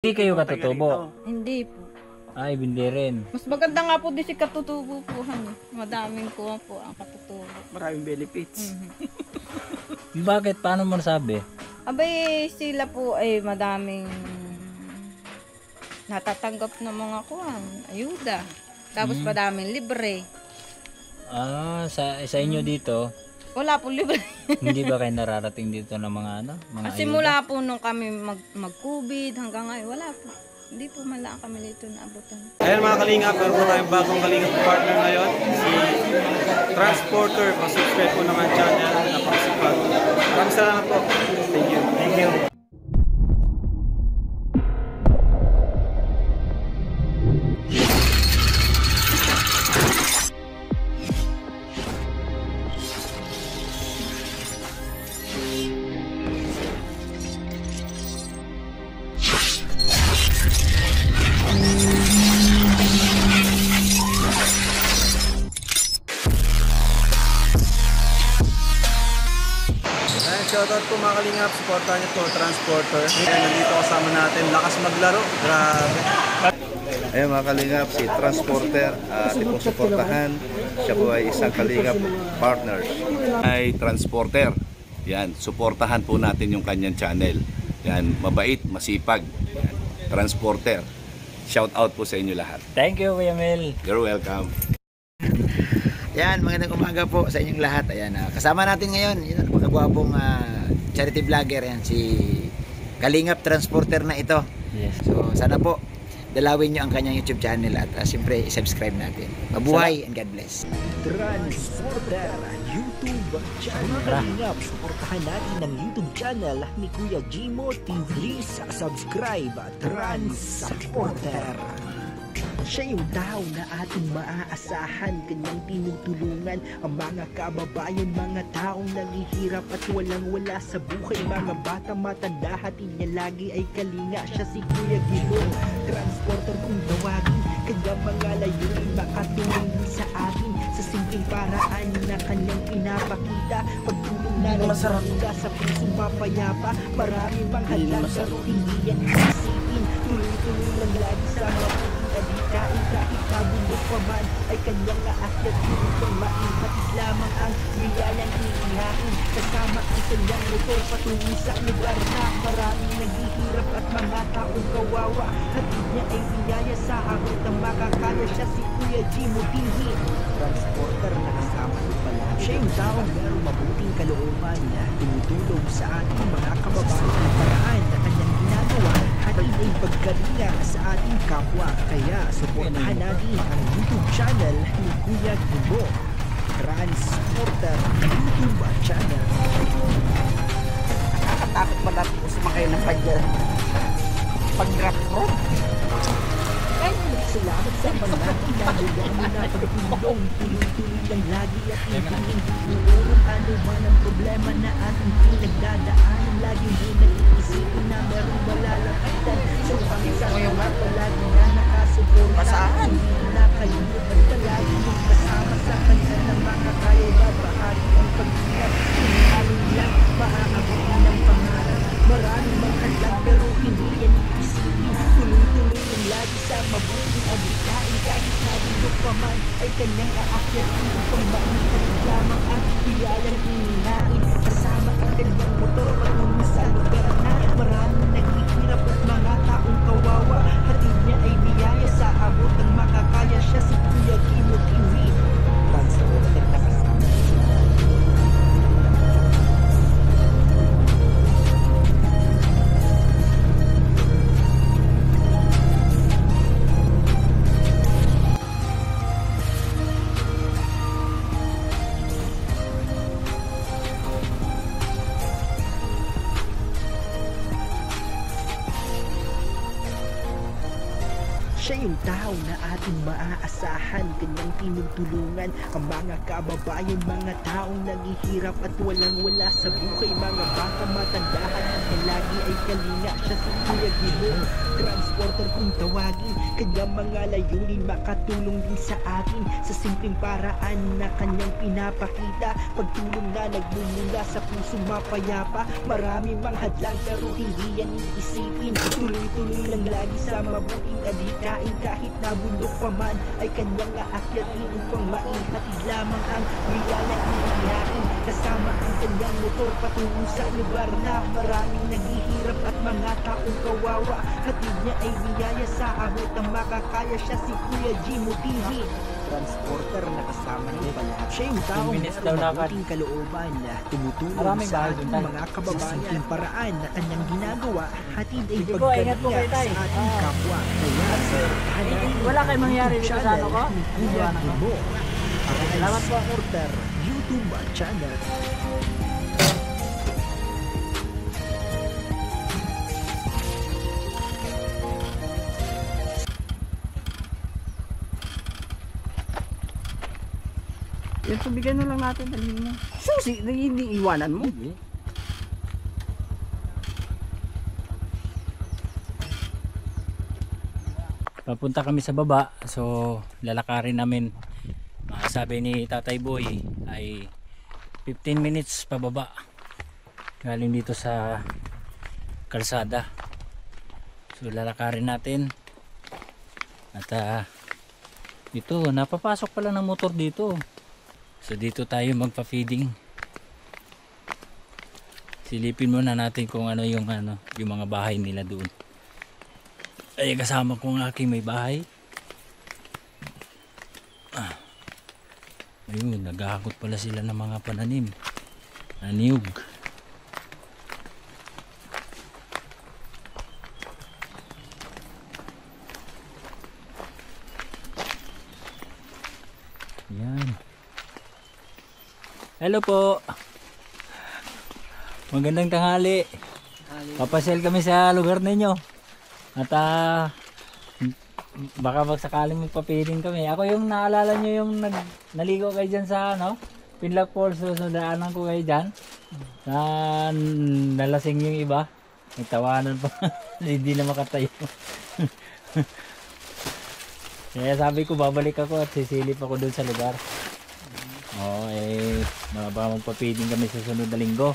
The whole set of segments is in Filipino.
Hindi kayo katutubo? Hindi po. Ay, hindi rin. Mas maganda nga po din si katutubo po. Madaming kuha po ang katutubo. Maraming benefits. Bakit? Paano mo nasabi? Abay, sila po ay madaming natatanggap ng mga kuhan, ayuda. Tapos madaming libre. Sa inyo dito, Wala po libre. hindi ba kayo nararating dito ng mga mga Kasi ayuda? mula po nung kami mag-COVID hanggang ngayon, wala po. Hindi po mala kami dito naabutan. Ayan mga kalingap, meron po tayong bagong kalingap partner ngayon, si Transporter. Pasubscribe po naman channel, napakasipag. Maraming salamat po. Thank you. Thank you. Shoutout po mga kalingap, supportahan niyo po Transporter. Ayan, nandito kasama natin, lakas maglaro, grabe. Ayan mga kalingap, si Transporter, ating pong suportahan. Siya po ay isang kalingap partner. Ay Transporter, yan, suportahan po natin yung kanyang channel. Yan, mabait, masipag. Yan, Transporter. Shout out po sa inyo lahat. Thank you, Kuya Mel. You're welcome. Yan, magandang umaga po sa inyong lahat. Ayan, kasama natin ngayon, yun, mga gwapong charity vlogger yan, si Kalingap Transporter na ito. Yes. So, sana po dalawin nyo ang kanyang YouTube channel at siyempre i-subscribe natin. Mabuhay and God bless. Transporter YouTube channel. Kalingap, suportahan natin ang YouTube channel ni Kuya Jimo TV sa subscribe. Transporter. Siya yung tao na ating maaasahan, kanyang tinutulungan ang mga kababayan, mga taong naghihirap at walang-wala sa buhay, mga bata matanda, hatid niya lagi ay kalinga. Siya si Kuya Jimo, Transporter kung tawagin, kanyang mga layunin makatulong din sa atin sa simpleng paraan na kanyang pinapakita. Pagtulong na nagmula sa pusong papayapa, marami pang hadlang pero hindi yan isipin. Tuloy-tuloy lang lagi sa mga kahit kabundok pa man ay kanyang aakyat upang maihatid lamang ang biyayang iihain. Kasama ang kanyang motor patungo sa lugar na maraming naghihirap at mga taong kawawa. Hatid niya ay biyaya sa harap ng makakaya. Siya si Kuya Jimo TV, Transporter na kasama ko pala. Siya yung taong merong mabuting kalooban na tumutulong sa ating mga kababayan na paraan na kanyang ginagawa. Hatid ay pagkalinga sa ating kapwa. Kaya suportahan natin ang YouTube channel ni Kuya Jimo, Transporter YouTube channel. Nakakatakot ba natin kung sumakay ng pag-drop road? Salamat sa mga ginagawa mo na pagtulong. Tuloy-tuloy lang lagi at hindi inuurong ano man ang problema na ating pinagdadaanan. Lagi mo nag-iisipin na merong malalapitan. So pang-isang palagi na nakasuporta. Saan? Hindi nakalimutan palagi yung kasama sa kanya na makakaya na bahagi ang pag-ingat. Hinahalong lang maaabutin ng pangarap. Maraming maghandang pero hindi yan iisipin. Tuloy-tuloy lang lagi sa mabuting adikain. Kahit nabundok pa man ay kanyang aakyat upang maihatid lamang ang biyayang hihinain. Kasama ang kanyang motor patungo sa lugar na maraming naghihirap at mga taong kawawa. Hatid niya ay biyaya sa abot ng makakaya. Siya si Kuya Jimo TV, Transporter na kasama. Siya yung tao na ating maaasahan, kanyang tinutulungan ang mga kababayan, mga taong naghihirap at walang-wala sa buhay, mga bata matandahan na lagi ay kalinga. Siya si Kuya Jimo, Transporter kung tawagin, kanyang mga layunin makatulong din sa atin sa simpleng paraan na kanyang pinapakita. Pagtulong na nagmumula sa pusong mapayapa. Marami mang hadlang pero hindi yan iisipin. Tuloy-tuloy lang lagi sa mabuting adhikain. Kahit nabundok pa man ay kanyang aakyatin upang maihatid lamang ang biyaya iihain. Kasama ang kanyang motor patungo sa lugar na maraming naghihirap at mga taong kawawa. Hatid niya ay biyaya sa abot ng makakaya. Siya si Kuya Jimo TV, transporter na kasama niya pala. Siya yung taong minutes daw may lakad. mabuting kalooban na tumutulong Maraming sa bahay ating doon, Tay. mga kababayan. Sa paraan na kanyang ginagawa, hatid ay Sige po, ingat po kayo, Tay. pagkabiyak sa ating kapwa. Kaya supportahan natin wala kayong mangyari dito sa channel ano ko? ni Kuya Jimo. Salamat po. Transporter YouTube channel. Yung tubigan na lang natin, dalhin mo. Susi, hindi iwanan mo. Papunta kami sa baba, so lalakarin namin. Sabi ni Tatay Boy ay 15 minutes pababa galing dito sa kalsada. So lalakarin natin. At ito, napapasok pala ng motor dito. So dito tayo magpa-feeding. Silipin muna natin kung ano yung mga bahay nila doon. Ay, kasama ko ang aking may bahay. Ayun, naghahakot pala sila ng mga pananim. Niyog. Yan. Hello po. Magandang tanghali. Papasyal kami sa lugar ninyo. At baka magsakaling magpapiling kami. Ako yung naalala nyo yung naligo kayo dyan sa Pinlock Falls. So daanan ko kayo dyan. Nalasing yung iba. Nagtawanan pa. Hindi na makatayo. Kaya sabi ko babalik ako at sisilip ako dun sa lugar. Baka magpapiling kami sa sunod na linggo.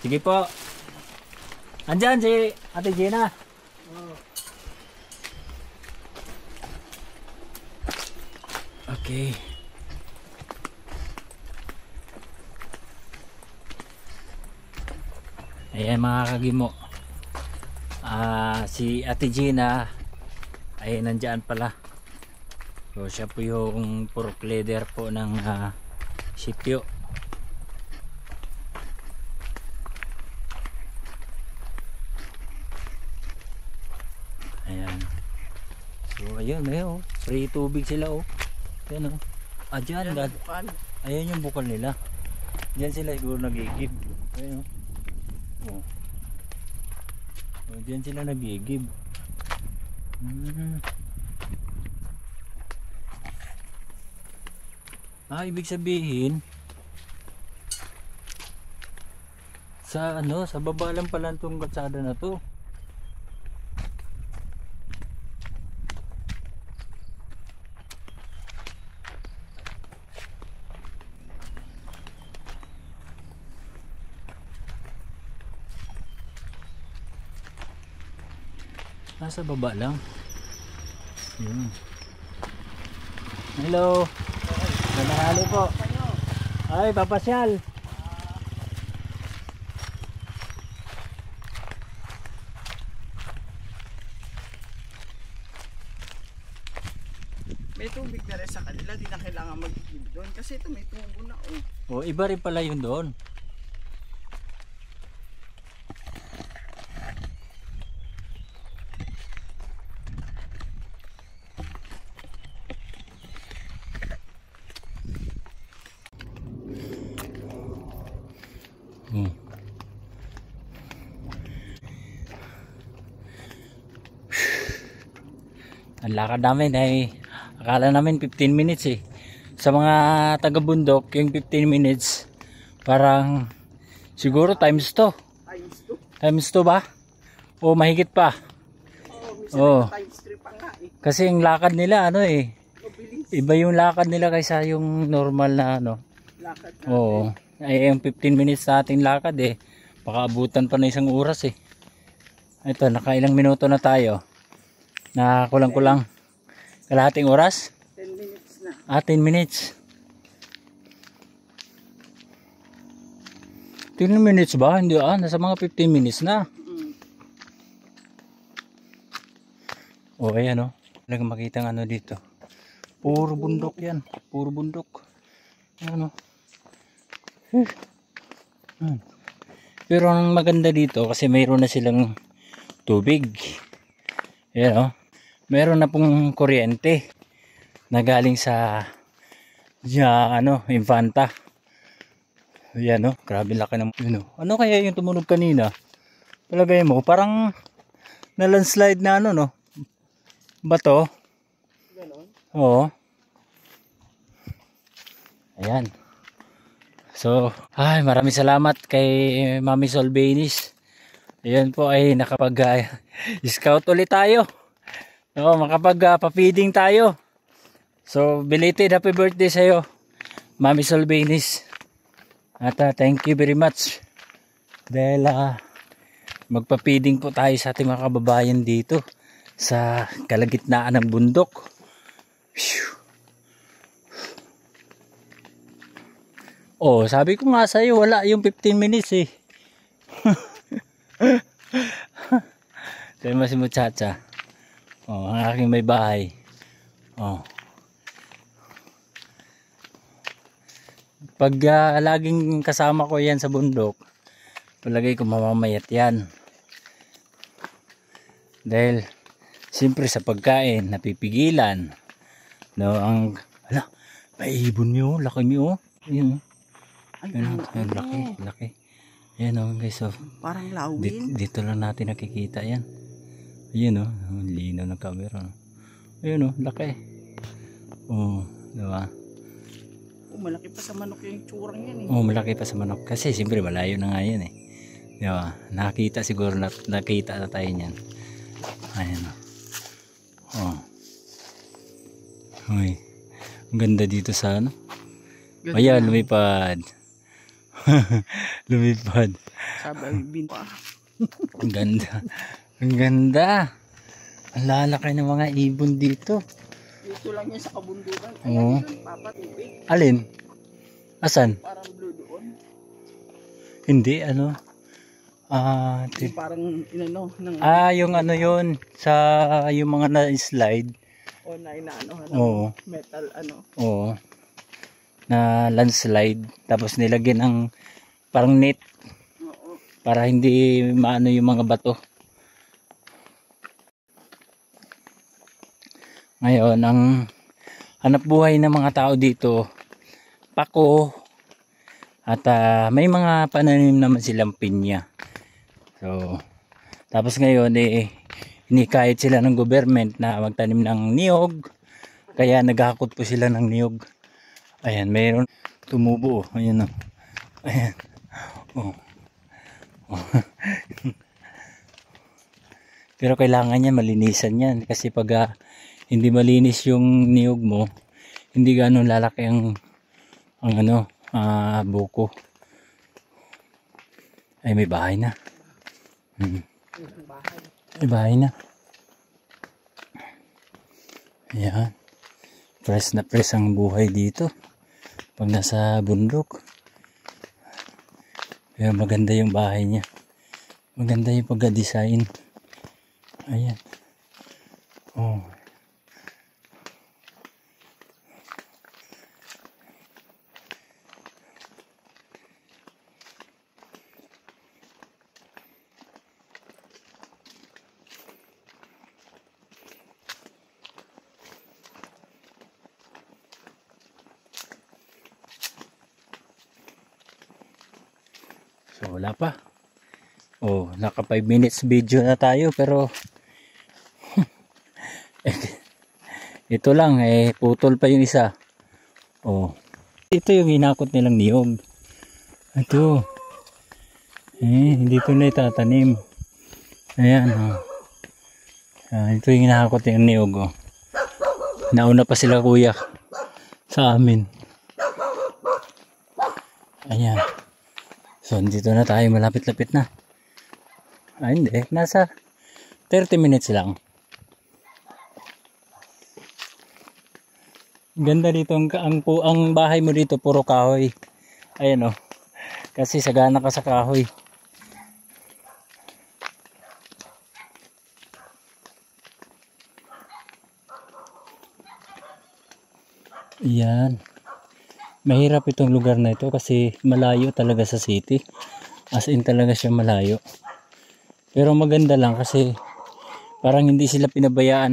Sige po. Andyan si Ate Gina. Okay. Ayan mga kagimo. Si Ate Gina ay nandyan pala. So siya po yung pork leader po ng sityo. Ayan. So ayun, free tubig sila Ayan dyan, ayan yung bukal nila. Diyan sila siguro nagigib. Ayan diyan sila nagigib. Ibig sabihin sa baba lang pala itong kalsada na to. Nasa baba lang. Yun. Hello. Nanahali po. Ay, papasyal. May tubig na rin sa kanila, di na kailangan mag-igib doon. Kasi ito may tubo na Iba rin pala yun doon. Ang lakad namin ay akala namin 15 minutes sa mga taga-bundok yung 15 minutes parang siguro times 2 ba o mahigit pa. Times 3 pa nga kasi yung lakad nila iba yung lakad nila kaysa yung normal na lakad natin. Ay yung 15 minutes sa ating lakad eh. Baka abutan pa na 1 oras eh. Ito, nakailang minuto na tayo. Na kulang-kulang. Kalahating oras? 10 minutes na. 10 minutes. 10 minutes ba? Hindi nasa mga 15 minutes na. O ayan o. Talagang makita ng ano dito. Puro bundok yan. Puro bundok. Ayan o. Pero ang maganda dito kasi mayroon na silang tubig. Ayan o. Meron na pong kuryente na galing sa Infanta. Ayan o. Grabe laki ng ano kaya yung tumunog kanina? Palagay mo parang na landslide na bato. Ganon? Oo. Ayan. So, maraming salamat kay Mami Solvenis. Ayan po ay nakapag-scout ulit tayo. Oo, makapag-pa-feeding tayo. So, belated happy birthday sa iyo, Mami Solvenis. At thank you very much. Dahil magpa-feeding po tayo sa ating mga kababayan dito sa kalagitnaan ng bundok. Oh, sabi ko nga sa'yo, wala yung 15 minutes eh. Sabi mo si muchacha. Oh, ang aking may bahay. Oh. Pag laging kasama ko yan sa bundok, palagay ko mamamayat yan. Dahil siyempre sa pagkain napipigilan. May ibon niyo, laki niyo. Ayun. Ayun, laki. Ayan guys, so Parang lawin. dito lang natin nakikita yan. Ayun linaw ng camera. Ayun laki. Oh, diba? Malaki pa sa manok yung tsurang yan eh. Oh, malaki pa sa manok. Kasi siyempre malayo na nga yan eh. Diba? Nakita siguro nakita na tayo niyan. Ayan oh. Uy. Ang ganda dito sa Ayan, lumipad. Lumipad. Sabi bin pa. Ang ganda. Ang ganda. Ang lalaki ng mga ibon dito. Dito lang yan sa kabundukan. Oo. Papatubig. Alin? Asan? Parang blue doon. Hindi, Parang ng yung yun sa yung mga na-slide. o na Oo. metal Oo. Na landslide tapos nilagyan ng parang net. Oo. Para hindi maano yung mga bato. Ngayon, ang hanap buhay ng mga tao dito, pako, at may mga pananim naman silang pinya. So, tapos ngayon, inikahit sila ng government na magtanim ng niyog, kaya naghakot po sila ng niyog. Ayan, mayroon tumubo. Ayan. Ayan. Oh. Pero kailangan niya malinisan yan kasi pag hindi malinis yung niyog mo, hindi gano'n lalaki ang buko. Ay, may bahay na. May bahay na. Ayan. Press na press ang buhay dito pag nasa bundok. Pero maganda yung bahay niya. Maganda yung pagka-design. Ayan. Oh. So wala pa. Oh, naka 5 minutes video na tayo pero ito lang putol pa yung isa. Oh. Ito yung hinakot nilang niyog. Ito. Dito na itatanim. Ayan oh. Ito yung hinakot yung niyog oh. Nauna pa sila kuya sa amin. Ayan. So, dito na tayo. Malapit-lapit na. Ay, hindi. Nasa 30 minutes lang. Ganda dito. Ang bahay mo dito, puro kahoy. Ayan o. Kasi sagana ka sa kahoy. Yan. Mahirap itong lugar na ito kasi malayo talaga sa city. As in talaga siya malayo. Pero maganda lang kasi parang hindi sila pinabayaan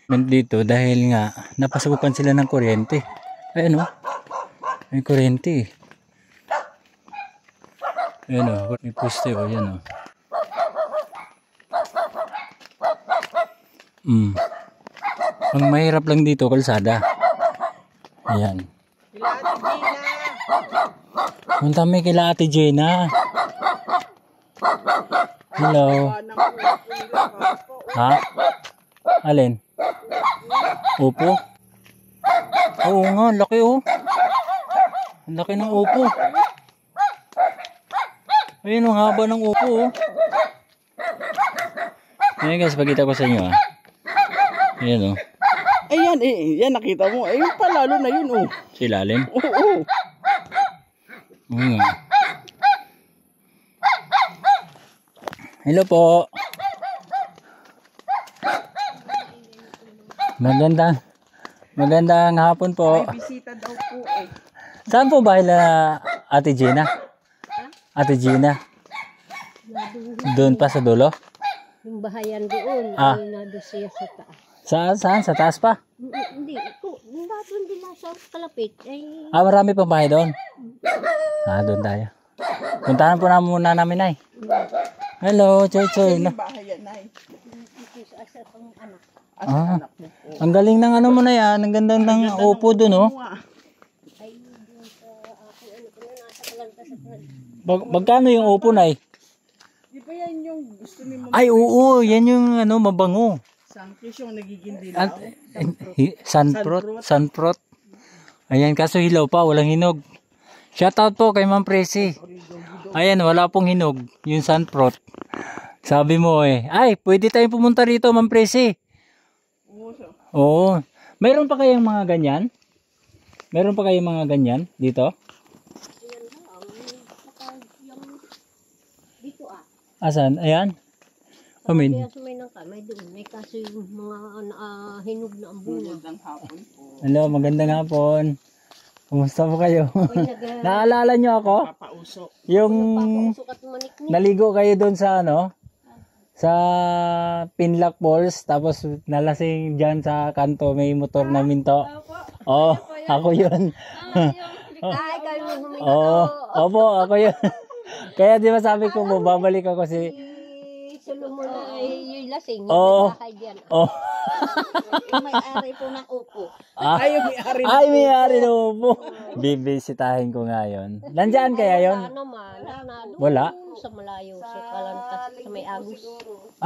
ng dito dahil nga napasukan sila ng kuryente. Ayan o. May kuryente. Ayan o. May poste o. Ayan o. Ang mahirap lang dito kalsada. Ayan. Punta may kila Ate Jenna. Hello. Ha? Alin? Upo? Oo nga, laki oh. Ang laki ng upo. Ayun ang haba ng upo oh. Ayan guys, pagkita ko sa inyo ah. Ayan oh. Ayan, yan nakita mo. Ayun pa, lalo na yun, oh. Silalim? Oo. Hello po. Magandang hapon po. May bisita daw po eh. Saan po bahay na Ate Gina? Ate Gina? Doon pa sa dulo? Yung bahayan doon, Ah. ay nado siya sa taas. Saan? Sa taas pa? Hindi, ito, doon din sa kalapit. Ay, Marami pang bahay doon. Doon tayo. Puntahan po na muna namin ay. Hello, Choy Choy. Bahayan na eh. sa pang anak. Ang galing ng ano mo na yan. Ang ganda ng upo doon oh. Ay, doon sa ako, ano ko na, nasa kalanta sa Magkano yung upo na eh? Di ba yan yung gusto ni Mama? Ay oo, yan yung ano mabango. Sangkis yung nagiging dilaw. Sunprot. Ayan, kaso hilaw pa, walang hinog. Shoutout po kay Ma'am Presi. Ayan, wala pong hinog, yung sunprot. Sabi mo eh, ay, pwede tayong pumunta rito, Ma'am Presi. Oo. Mayroon pa kayong mga ganyan? Meron pa kayong mga ganyan dito? dito ah. Asan? Ayan. Kaya sumay ng kamay doon. May kaso yung mga hinog na ang bunga. Hello, magandang hapon. Kumusta po kayo? Naalala nyo ako? Yung Sukat maniknik. naligo kayo doon sa ano? Sa Pinlock Falls, tapos nalasing dyan sa kanto, may motor na minto. Oh, ako yun. Ay, kayo mo huminto. Oh, opo, ako yun. Kaya di ba sabi ko, babalik ako si... Sulo mo na ay yung lasing. Oo. Yung bahay dyan. Oh. Yung may-ari po ng upo. Ay, may-ari na upo. Bibisitahin ko ngayon. Nandyan kaya yun? Wala naman. Doon Wala? sa malayo, sa Kalantas, sa may Agus.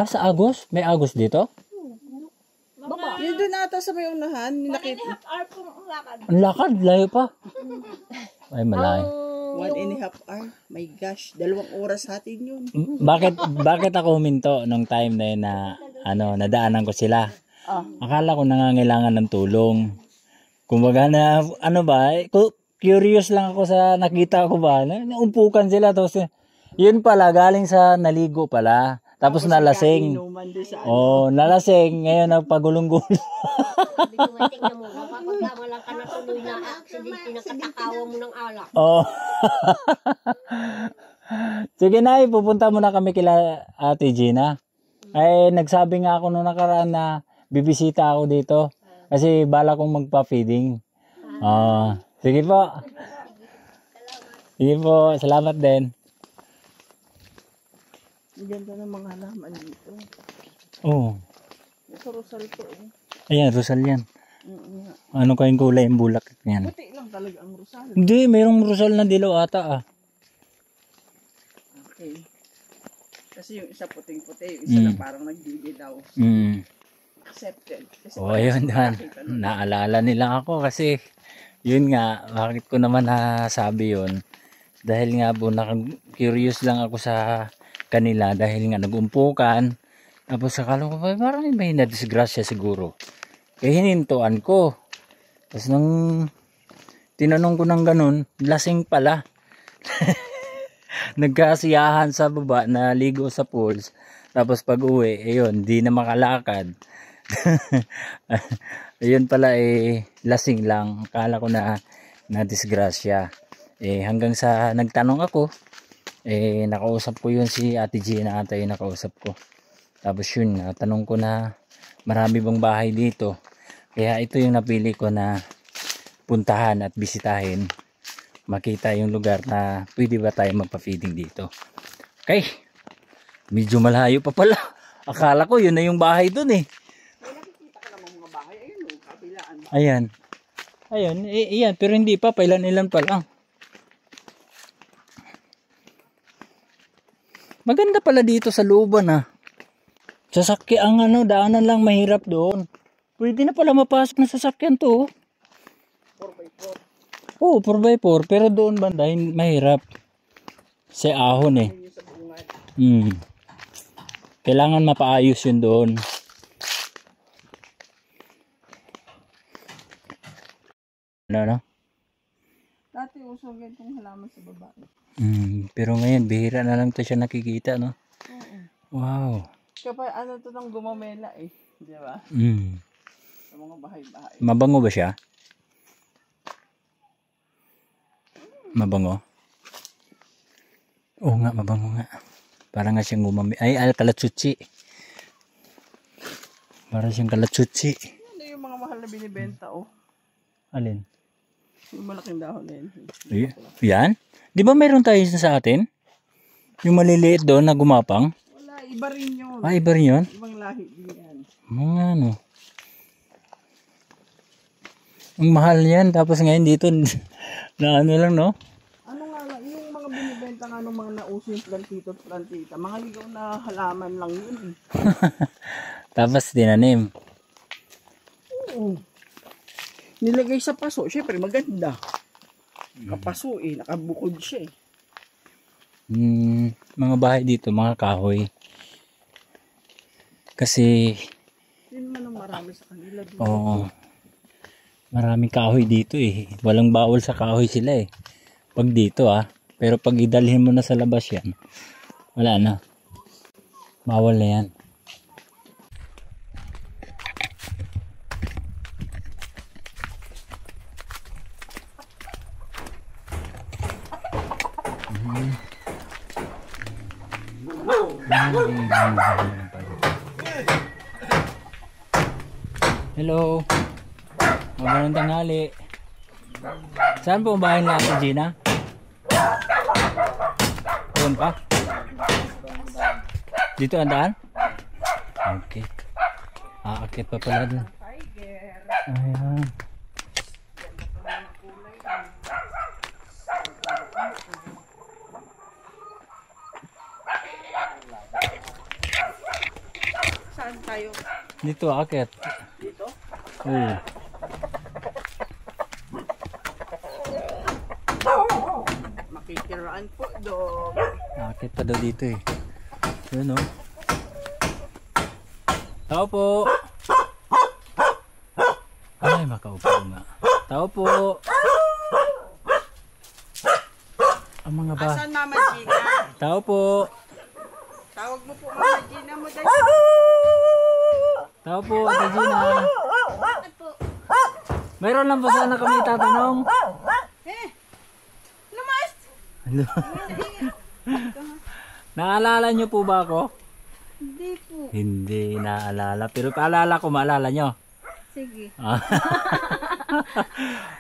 Sa Agos? May Agos dito? Baba. Yun doon ata sa may unahan. Nakita. Ang lakad, layo pa. Ay, malayo. 1.5 hour. My gosh, 2 oras hatin yun. Bakit ako huminto nung time na yun na nadaanan ko sila? Akala ko nangangailangan ng tulong. Kumbaga na curious lang ako sa nakita ko ba. Naumpukan sila tapos yun pala galing sa naligo pala. Tapos nalasing. Nalasing. Ngayon nagpagulong-gulong. Sabi ko nga, tingnan mo, kapag lang ka natuloy na aksidente ng katakawa mo ng alak. Sige na, pupunta muna kami kila Ate Gina. Ay, nagsabi nga ako nung nakaraan na bibisita ako dito. Kasi bala kong magpa-feeding. Sige po. Sige po, salamat din. Ang ganda ng mga halaman dito. Oo. Sa Rosal to eh. Ayan, Rosal yan. Ano kayong kulay yung bulak yan? Puti lang talaga ang Rosal. Hindi, mayroong Rosal na dilaw ata Okay. Kasi yung isa puting-puti, yung isa na parang nagdidilaw. Accepted. Kasi Ayun yan. Naalala nila ako kasi yun nga, bakit ko naman nasabi yun. Dahil nga po curious lang ako sa kanila dahil nga nagumpukan. Tapos akala ko parang may nadisgrasya siguro. Kaya hinintuan ko. Tapos nung tinanong ko ng ganun, lasing pala. Nagkasiyahan sa baba na ligo sa pools. Tapos pag uwi, ayun, di na makalakad. Ayun pala lasing lang. Akala ko na disgrasya. Hanggang sa nagtanong ako, nakausap ko yun si Ate Gina ata yung nakausap ko. Tapos yun, tanong ko na marami bang bahay dito. Kaya ito yung napili ko na puntahan at bisitahin. Makita yung lugar na pwede ba tayo magpa-feeding dito. Okay, medyo malayo pa pala. Akala ko yun na yung bahay dun eh. Nakikita ka naman mga bahay. Ayun o, kabilaan. Ayan. Ayan, iyan, pero hindi pa, pailan-ilan pa lang. Maganda pala dito sa looban ah. Sasakyan ang daanan lang mahirap doon. Pwede na pala mapasok na sasakyan to. 4x4. Oo, 4x4, pero doon banda mahirap. Sa ahon eh. Kailangan mapaayos yun doon. Ano? Dati uso itong halaman sa baba. Pero ngayon, bihira na lang to siya nakikita, no? Oo. Wow. Kapag ano to nang gumamela eh. Di ba? Sa mga bahay-bahay. Mabango ba siya? Mabango? Oo nga, mabango nga. Parang nga siyang ay, kalatsutsi. Parang siyang kalatsutsi. Ano yung mga mahal na binibenta oh? Alin? Yung malaking dahon na yun. Yan? Di ba mayroon tayo sa atin? Yung maliliit doon na gumapang? Wala, iba rin yun. Ah, iba rin yun? Ibang lahi din yan. Mga ano. Ang mahal yan. Tapos ngayon dito, na ano lang, no? Ano nga lang, yung mga binibenta nga ng mga nauso yung plantito at plantita. Mga ligaw na halaman lang yun eh. Tapos tinanim. Oo. Nilagay sa paso, syempre maganda. Nakapaso eh, nakabukod siya eh. Mga bahay dito, mga kahoy. Kasi, Yun man ang marami sa kanila. oo, maraming kahoy dito eh. Walang bawal sa kahoy sila eh. Pag dito pero pag idalhin mo na sa labas yan, wala na. Bawal na yan. Hello. Magandang tanghali. Saan po ang bahay ni Ate Gina? Doon pa? Dito ang daan? Okay. Aakit pa pala doon. Ayan. Saan tayo? Dito aakit. Dito? Oo. Makikiraan po dog. Aakit pa daw dito eh. Yun o. Tao po. Ay, makaupo nga. Tao po. Ang mga ba? Asan Mama Gina? Tao po. Tawag mo po Mama Gina mo dahil. Tao po, Ate Gina. Mayroon lang po sana kami tatanong. Lumas! Naalala niyo po ba ako? Hindi po. Hindi naalala. Pero kaalala ko, maalala niyo. Sige.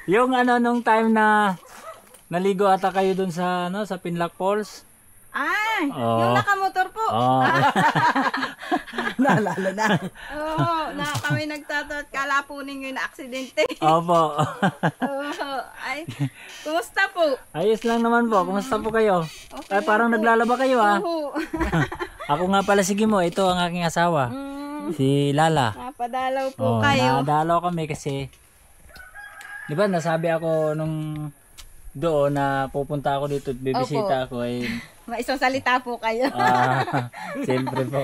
Yung nung time na naligo ata kayo dun sa sa Pinlock Falls. Ay, Oo. yung nakamotor po. Oh. Naalala na. Oo, na kami nagtatot. Kala po ninyo na aksidente. Opo. Oo, ay, kumusta po? Ayos lang naman po. Kumusta po kayo? Okay Ay, parang lang po. naglalaba kayo Oo. Ako nga pala si Gimo. Ito ang aking asawa. Si Lala. Napadalaw po kayo. Nadalaw kami kasi di ba nasabi ako nung doon na pupunta ako dito at bibisita ako ay Maisang salita po kayo. siyempre po.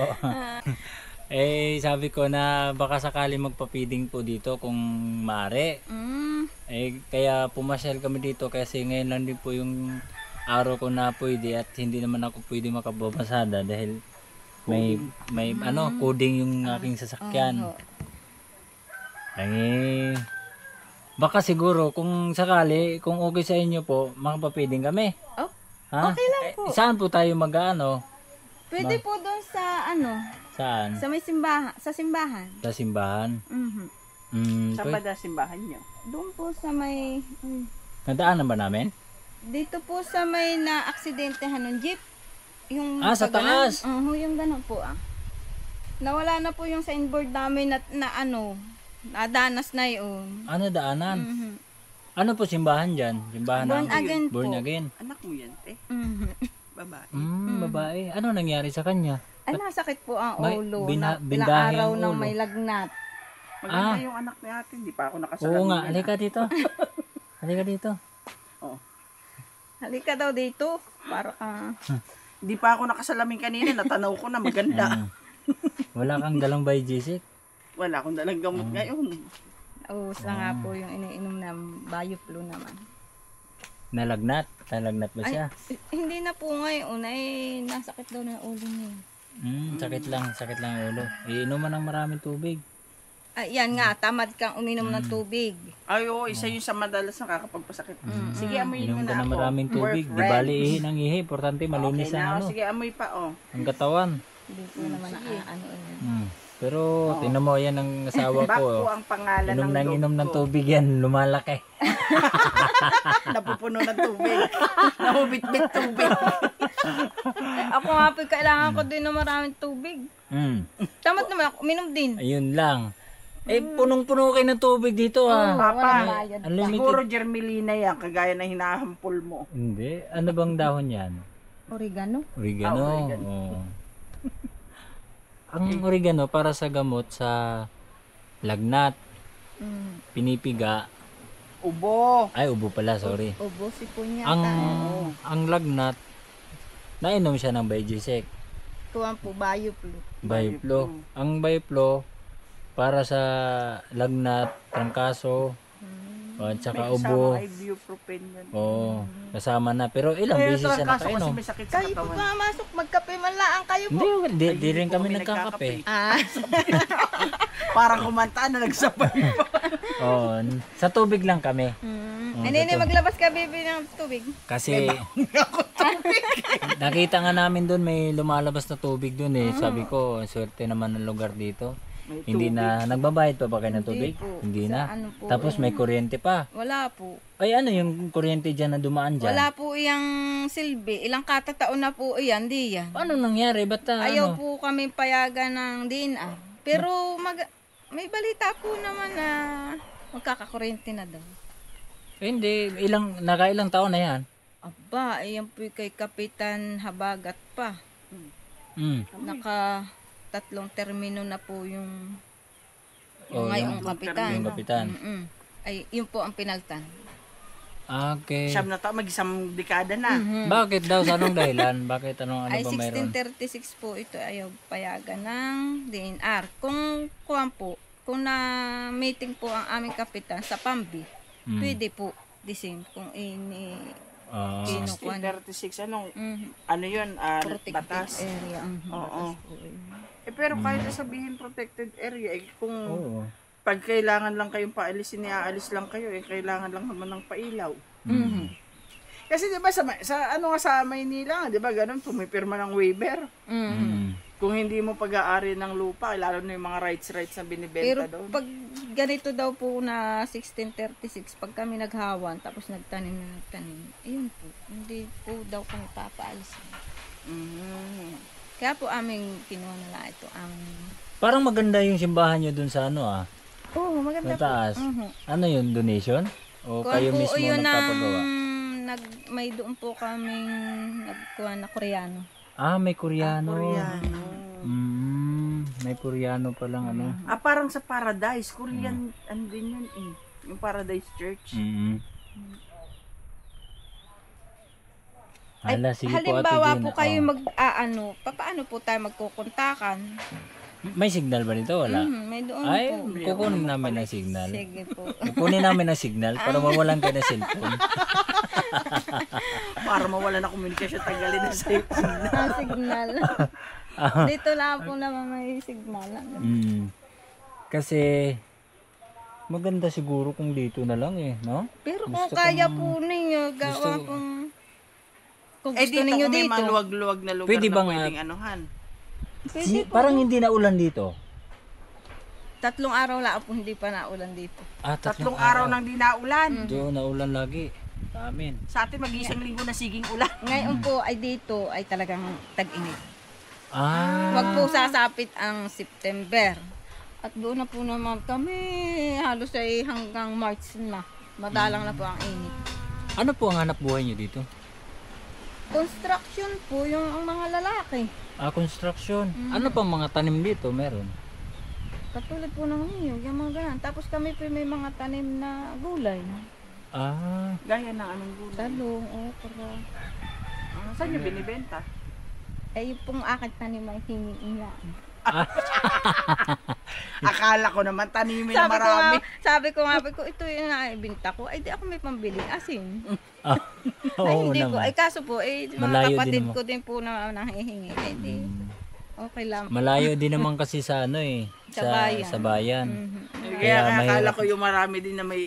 Sabi ko na baka sakali magpa-feeding po dito kung maaari. Kaya pumasyal kami dito kasi ngayon lang din po yung araw ko na pwede at hindi naman ako pwede makababasada dahil may coding yung aking sasakyan. Baka siguro kung sakali, kung okay sa inyo po, makapapiding kami. Oh, ha? okay lang po. Saan po tayo mag-ano? Pwede po doon sa Saan? sa may simbahan, sa simbahan. Sa simbahan. Saan ba na simbahan nyo? Doon po sa may Nadaanan ba namin? dito po sa may na-aksidentehan ng jeep. Yung sa taas. Yung ganun po Nawala na po yung signboard namin na nadanas na yun. Ano daanan? Ano po simbahan dyan? Simbahan Born namin? again Born po. again. Anak mo yan, te. Babae. Babae. Ano nangyari sa kanya? Ay, nasakit po ang May ulo. Ilang bindahe araw ang nang ulo. may lagnat. Maganda yung anak ni ate. Hindi pa ako nakasalamin. Oo nga, halika dito. Halika dito. Halika daw dito. Para Hindi pa ako nakasalamin kanina. Natanaw ko na maganda. Wala kang dalang by Jessic? Wala akong dalang gamot ngayon. Usa nga po yung iniinom na Bioflu naman. Nalagnat? Nalagnat ba siya? Hindi na po ngayon. Ay, nasakit daw na ulo niya. Sakit lang ang ulo. Iinuman ng maraming tubig. Ay, yan nga, tamad kang uminom ng tubig. Ay, oo, isa yun sa madalas nakakapagpasakit. Sige, amoy Inom mo ka na ng ako. maraming tubig. Di Friends. bali ihi ng ihi. Importante malinis Okay na, ang ano. sige, amoy pa, Ang katawan. Hindi po naman Pero tingnan mo yan ang asawa Back ko. po ang pangalan Inom ng nang dog inom ng ko. tubig yan. Lumalaki. Napupuno ng tubig. Nahubit-bit tubig. Ako nga po, kailangan ko din ng maraming tubig. Tamad naman ako, uminom din. Ayun lang. Punong-puno kayo ng tubig dito Papa, Unlimited. siguro germelina yan, kagaya na hinahampol mo. Hindi. Ano bang dahon yan? Oregano? Oregano. Oo. Ang oregano para sa gamot sa lagnat, pinipiga. Ubo. Ay, ubo pala, sorry. Ubo, sipon niya. Ang lagnat, nainom siya ng Bioject. Kuwan po, Bioflu. Bioflu. Ang Bioflu, para sa lagnat, trangkaso, at saka ubo. May ibuprofen yan. Oo, kasama na. Pero ilang Pero beses siya trangkaso kasi nakainom. may sakit sa Kayo po katawan. pumasok, magkape man lang kayo po. Hindi rin kami nagkakape. Parang kumanta na nagsapay pa. Oo, sa tubig lang kami. Hindi, maglabas ka, baby, ng tubig. Kasi nakita nga namin doon may lumalabas na tubig doon eh. Sabi ko, swerte naman ng lugar dito. Hindi na nagbabayad pa ba kayo ng tubig? Hindi na. Ano po, Tapos may kuryente pa. Wala po. Ay ano yung kuryente dyan na dumaan dyan? Wala po iyang silbi. Ilang katataon na po iyan, di yan. Paano nangyari? Ba't Ayaw ano? po kami payagan ng DNR. Pero may balita po naman na magkakakuryente na daw. Hindi, nakailang taon na yan. Aba, ayan po kay Kapitan Habagat pa. Naka 3 termino na po yung ngayong kapitan. Yung kapitan. Ay, yun po ang pinaltan. Okay. Siyam na taon, mag-isang dekada na. Bakit daw? Sa anong dahilan? Bakit? Ano Ay, ba mayroon? 1636 po ito ayaw payagan ng DNR. Kung kung na-meeting po ang aming kapitan sa Pambi, pwede po the same kung kinukuha. 1636, ano yun? Batas. Area. Oo. Pero kahit sabihin protected area, kung Oo. pag kailangan lang kayong paalisin, iaalis lang kayo, kailangan lang naman ng pailaw. Kasi 'di ba sa Maynila, 'di ba ganun, pumipirma ng waiver. Kung hindi mo pag-aari ng lupa, lalo na yung mga rights na binibenta Pero doon. pag ganito daw po na 1636, pag kami naghawan, tapos nagtanim, ayun po, hindi po daw kami papaalisin. Kaya po aming kinuha na lang ito. Parang maganda yung simbahan nyo dun sa ano Oo, maganda sa taas. po. Ano yun? Donation? O kayo Kuwan po mismo yun nagpapagawa? may doon po kaming nagkuha na Koreano. May Koreano. Koreano. May Koreano palang ano. Parang sa Paradise, Korean, ano din yun Yung Paradise Church. Ala, sige po, Ate halimbawa Gina. po kayo Oh. paano po tayo magkukontakan? May signal ba dito? Wala. May doon Ay, po. kukunin namin ang signal. Sige po. Kukunin namin ang signal para mawalan kayo ng cellphone. Para mawala na komunikasyon, tanggalin na sa'yo. Signal. Dito lang po naman may signal. Kasi maganda siguro kung dito na lang no? Pero kung Gusto kaya kong- po ninyo, gawa gusto- kung kung Eh gusto dito ninyo kung may dito. maluwag-luwag na lugar Pwede na bang, pwedeng anuhan. Pwede po. Parang hindi na ulan dito. 3 araw lang po hindi pa naulan dito. Tatlong araw nang di naulan. Doon na ulan lagi. Sa amin. Sa atin mag-isang linggo na siging ulan. Ngayon po ay dito ay talagang tag-init. Ah. Huwag po sasapit ang September. At doon na po naman kami halos ay hanggang March na. Madalang na po ang init. Ano po ang hanap buhay niyo dito? Construction po yung ang mga lalaki. Construction. Ano pang mga tanim dito meron? Katulad po ng niyog, yung mga ganun. Tapos kami po may mga tanim na gulay. Gaya ng anong gulay. Talong, okra. Saan nyo binibenta? Eh yung pong aking tanim ay hingiin lang. Akala ko naman tanimin na marami. Sabi ko, ito yung naibinta ko. Ay di ako may pambili asin. Ay Oo hindi po. naman. Ay kaso po, mga Malayo din kapatid naman. ko din po na nanghihingi. Ay di, okay lang. Malayo din naman kasi sa ano Sa bayan. Sa bayan. Kaya akala mahirap. ko yung marami din na may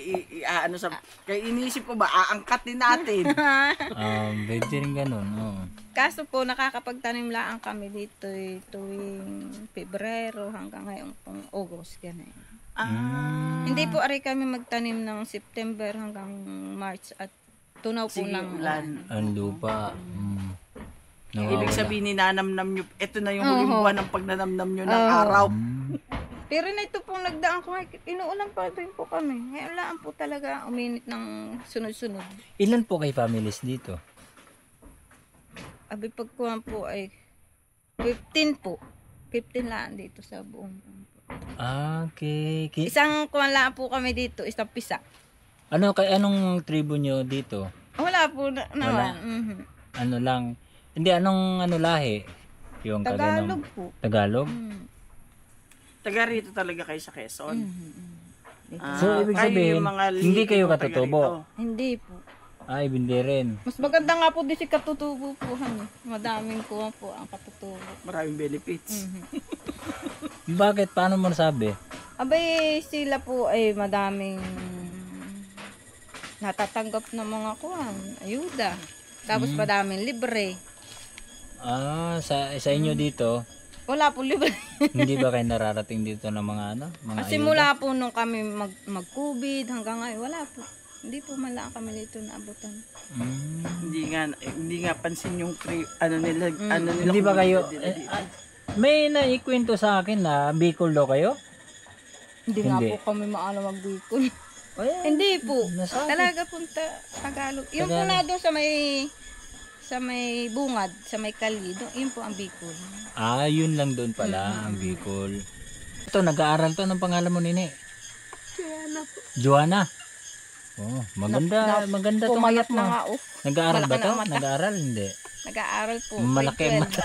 ano sa... Kaya iniisip ko ba, aangkat din natin. Pwede rin ganun. Oo. Kaso po, nakakapagtanim lang kami dito tuwing Pebrero hanggang ngayon pong August. Ganun. Hindi po ari kami magtanim ng September hanggang March at tunaw po Sige, ng ulan. Ang lupa. Ibig sabihin, ninanamnam nyo, ito na yung huling buwan ng pagnanamnam nyo ng araw. Pero na ito pong nagdaan ko, inuulan pa rin po kami. Ngayon lang po talaga uminit ng sunod-sunod. Ilan po kay families dito? Abi pagkuhan po ay 15 po. 15 lang dito sa buong. Okay. Isang kuhan lang po kami dito, isang pisa. Anong tribo nyo dito? Wala po naman. Ano lang? Hindi, anong lahi? Yung Tagalog po. Tagalog? Taga rito talaga kayo sa Quezon. So, ibig kayo sabihin, yung mga hindi kayo taga rito. katutubo? Hindi po. Ay, hindi rin. Mas maganda nga po din si katutubo po. Madaming kuha po ang katutubo. Maraming benefits. Bakit? Paano mo nasabi? Abay, sila po ay madaming natatanggap ng mga kuhan, ayuda. Tapos madaming libre. Sa inyo dito, Wala po libre. hindi ba kayo nararating dito ng mga mga Kasi ayuda? mula po nung kami mag-COVID hanggang ngayon, wala po. Hindi po man lang kami dito naabutan. Hindi nga pansin yung ano nila Hindi ba kayo komunidad nila dito. may naikwento sa akin na Bicol daw kayo? Hindi nga po kami maalam mag-Bicol. Hindi po. Nasabi. Talaga po Tagalog. Yung po na doon sa may bungad, sa may kali, yun po ang Bicol. Yun lang doon pala ang Bicol. Ito, nag-aaral to. Anong pangalan mo, Nini? Joanna po. Joanna? Oh, maganda tong Pumayat anak mo. na nga oh. Nag-aaral ba Malaki to? na ang mata. Nag-aaral? Hindi. Nag-aaral po. Malaki ang grade mata.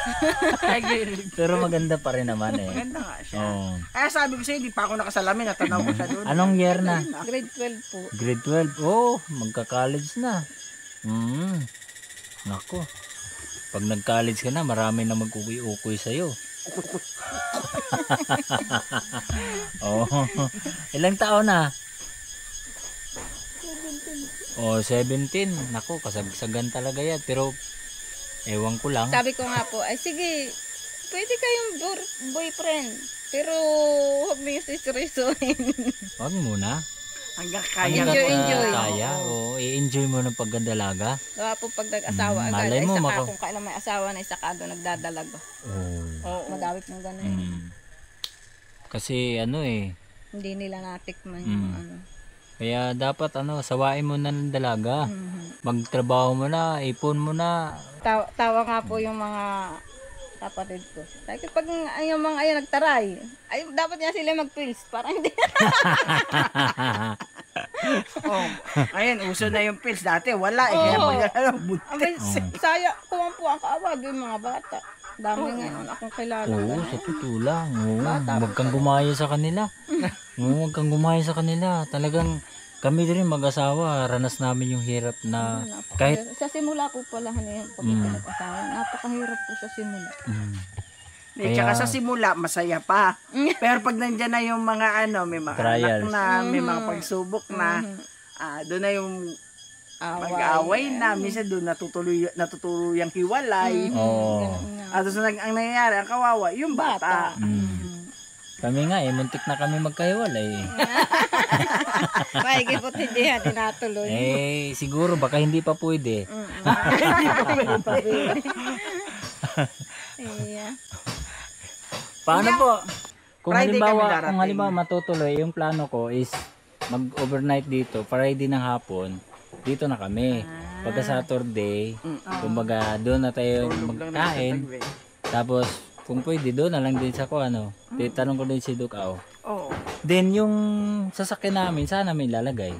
Pero maganda pa rin naman eh. Maganda nga siya. Oh. Kaya sabi ko sa'yo, hindi pa ako nakasalamin. Natanaw ko siya doon. Anong year na? 12. Grade 12 po. Grade 12. Oh, magka-college na. Nako. Pag nag-college ka na, marami na magkukuy-ukuy sa'yo. Oh. Ilang taon na? 17. Nako, kasagsagan talaga yan. Pero, ewan ko lang. Sabi ko nga po, ay sige, pwede kayong boyfriend. Pero huwag niyo siseryosohin. Wag muna. Hanggang kaya. Enjoy. Kaya. Oo, i-enjoy mo ng pagkandalaga. Kaya po pag nag-asawa agad, malay ay mo, saka kung kailan may asawa na, saka doon nagdadalaga. Oh. Madami pong gano'n. Kasi Hindi nila natikman yung ano. kaya dapat sawain mo na ng dalaga. Magtrabaho mo na, ipon mo na. Tawa nga po yung mga kapatid ko. Like, pag yung mga nagtaray, ay dapat nga sila mag-pills para hindi. Oh, ngayon, uso na yung pills. Dati, wala eh. Kaya magkakaroon Abay, buntis. saya, kuwan po ang kaawag yung mga bata. Dami ngayon akong kilala. Oo, sa totoo lang. Oo, Bata huwag kang gumaya sa kanila. Oo, huwag kang gumaya sa kanila. Talagang kami din mag-asawa, ranas namin yung hirap na kahit Sa simula po pala yung pagkakasama. Napakahirap po sa simula. Tsaka sa simula, masaya pa. Pero pag nandyan na yung mga may mga Trials. anak na, may mga pagsubok na, doon na yung mag-away na. Minsan doon natutuloy ang hiwalay. Oo. At ang nangyayari, ang kawawa, yung bata. Kami nga muntik na kami magkahiwalay. Maigi po hindi tinatuloy. Siguro baka hindi pa pwede. Paano po? Kung Friday kami halimbawa, darating. matutuloy, yung plano ko is mag-overnight dito, Friday ng hapon, dito na kami. Pagka Saturday, kumbaga doon na tayo magkain. Tapos, kung pwede, doon na lang din sa titanong ko din si Dukaw. Oo. Then, yung sasakyan namin, saan namin lalagay?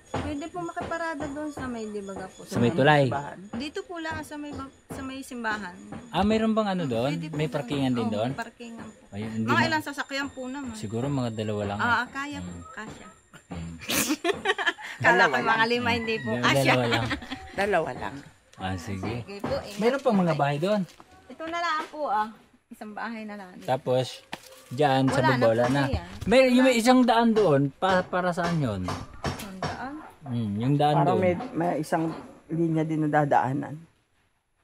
Pwede po makiparada doon sa may libaga po. Sa may tulay. Dito po lang sa may simbahan. Mayroon bang doon? Pwede po May parkingan din doon? May parkingan po. Ayun, hindi Mga na- ilang sasakyan po naman. Siguro mga dalawa lang. Kaya po. Kasya. Kala ko mga lima hindi po. Kasya. Dalawa lang. Dalawa lang. Sige. Sige po. Meron pang mga bahay doon. Ito na lang po Isang bahay na lang. Tapos, dyan sa Wala na Bobola po na. yan. May isang daan doon. Para saan yun? Sandaan. Yung daan Parang doon. may isang linya din na dadaanan.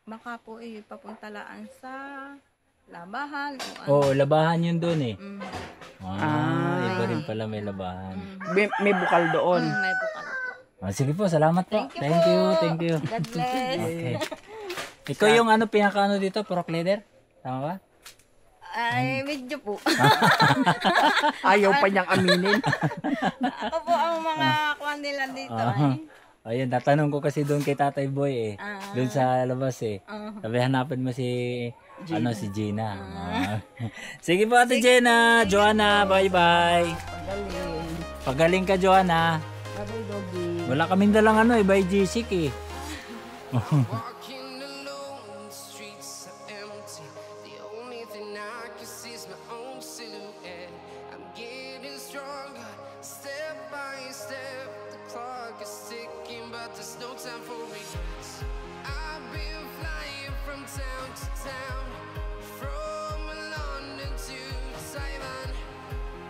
Baka po papuntalaan sa labahan o ano. Oo, labahan yun doon eh. Mm. Iba rin pala may labahan. May bukal doon. May bukal po. Sige po, salamat po. Thank you po. Thank you. God bless. Okay. Ikaw yung pinaka dito, Pro Leader? Tama ba? Ay, medyo po. Ayaw pa niyang aminin. Ako po ang mga kwan nila dito. Ayun, natanong ko kasi doon kay Tatay Boy doon sa labas Sabi hanapin mo si Gina. Sige po Ate Gina, Joanna, bye-bye. Pagaling ka Joanna. Wala kaming dalang by G-Sick Walking alone, the streets are empty. The only thing I can see is my own silhouette. I'm getting stronger, step by step. The clock is ticking, but there's no time for regrets. I've been flying from town to town, from London to Taiwan.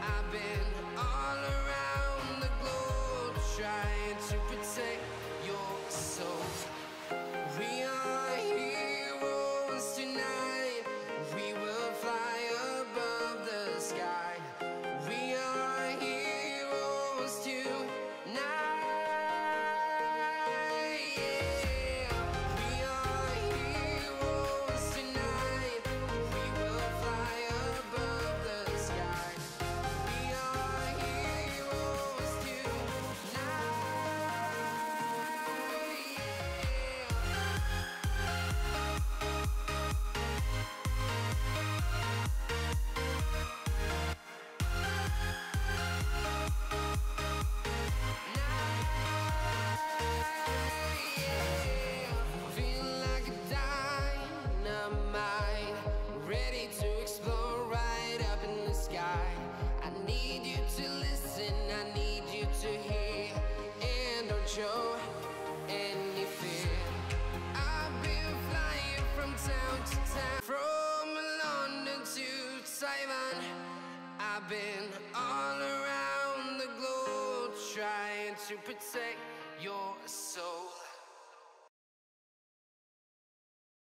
I've been all around the globe, trying to protect your soul. We are heroes tonight. We will fly above the sky. We are heroes tonight. Yeah. We are heroes tonight. We will fly above the sky. We are heroes tonight. Feel like a dynamite, ready to explode right up in the sky. I need you to listen, I need you to hear, and don't show any fear. I've been flying from town to town, from London to Taiwan. I've been all around the globe, trying to protect your soul.